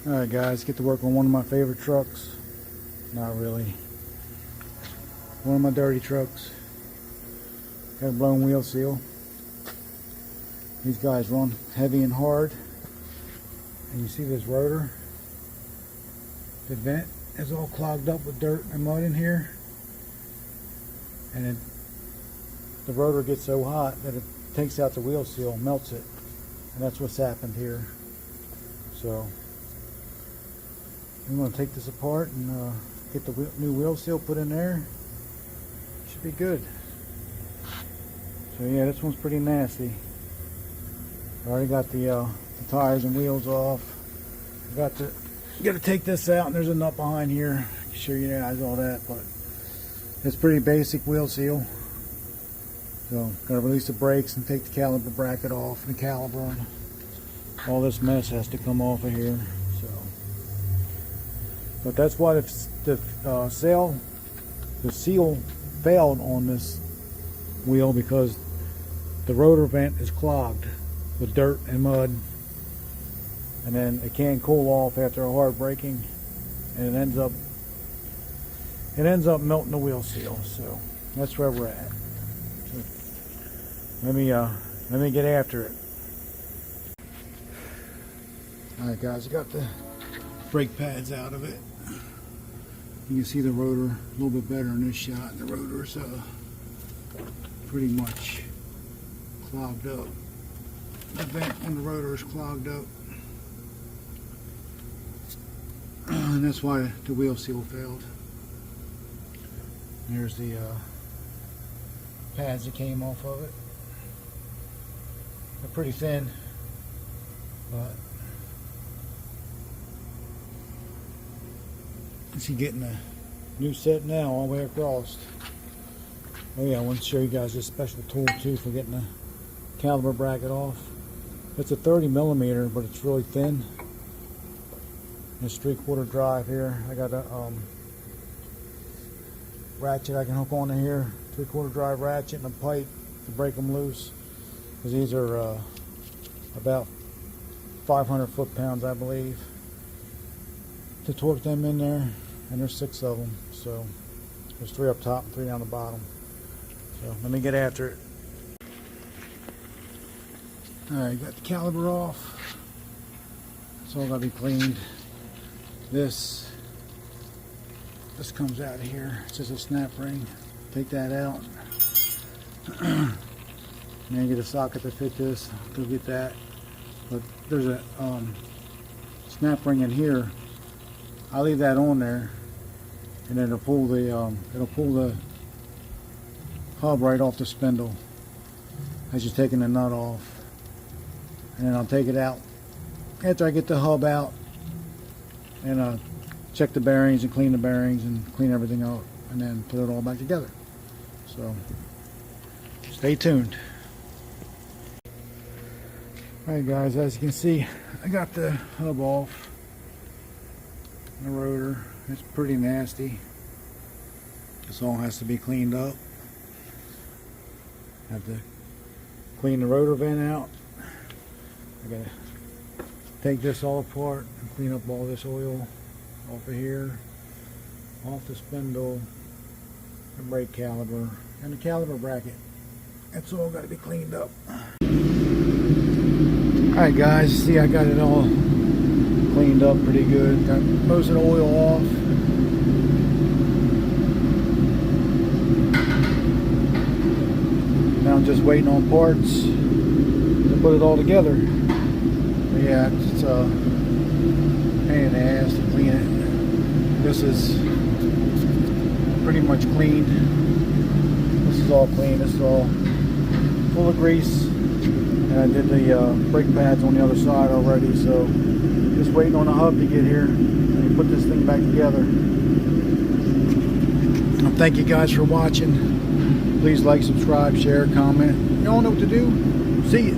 Alright guys, get to work on one of my favorite trucks. Not really. One of my dirty trucks. Got a blown wheel seal. These guys run heavy and hard. And you see this rotor? The vent is all clogged up with dirt and mud in here. And the rotor gets so hot that it takes out the wheel seal, melts it. And that's what's happened here. So I'm going to take this apart and get the new wheel seal put in there. Should be good. So yeah, this one's pretty nasty. I already got the tires and wheels off. I got to take this out, and there's a nut behind here. I can show you guys all that, but it's pretty basic wheel seal. So gotta release the brakes and take the caliper bracket off, and the caliper, and all this mess has to come off of here. So, but that's why the seal failed on this wheel, because the rotor vent is clogged with dirt and mud, and then it can't cool off after a hard braking, and it ends up melting the wheel seal. So that's where we're at. So let me get after it. Alright guys, I got the brake pads out of it. You can see the rotor a little bit better in this shot. The rotor's pretty much clogged up. The vent on the rotor is clogged up. And that's why the wheel seal failed. There's the pads that came off of it. They're pretty thin, but she's getting a new set now all the way across. Oh yeah, I want to show you guys this special tool too for getting the caliper bracket off. It's a 30mm, but it's really thin. It's 3/4 drive here. I got a ratchet I can hook onto here, 3/4 drive ratchet, and a pipe to break them loose, because these are about 500 foot-pounds, I believe, to torque them in there. And there's 6 of them, so there's 3 up top and 3 down the bottom. So let me get after it. Alright, got the caliper off. It's all got to be cleaned. This comes out of here. It's just a snap ring. Take that out. And then get a socket to fit this. Go get that. But there's a snap ring in here. I'll leave that on there, and then it'll pull the hub right off the spindle as you're taking the nut off. And then I'll take it out after I get the hub out, and check the bearings and clean the bearings and clean everything out, and then put it all back together. So stay tuned. Alright guys, as you can see, I got the hub off. The rotor, it's pretty nasty. This all has to be cleaned up. Have to clean the rotor vent out. I gotta take this all apart and clean up all this oil off of here, off the spindle, the brake caliper, and the caliper bracket. That's all got to be cleaned up. Alright guys, see, I got it all cleaned up pretty good. Got most of the oil off. Now I'm just waiting on parts to put it all together. But yeah, it's a pain in the ass to clean it. This is pretty much cleaned. This is all clean. This is all full of grease. And I did the brake pads on the other side already, so just waiting on the hub to get here and put this thing back together. Thank you guys for watching. Please like, subscribe, share, comment. You all know what to do. See ya.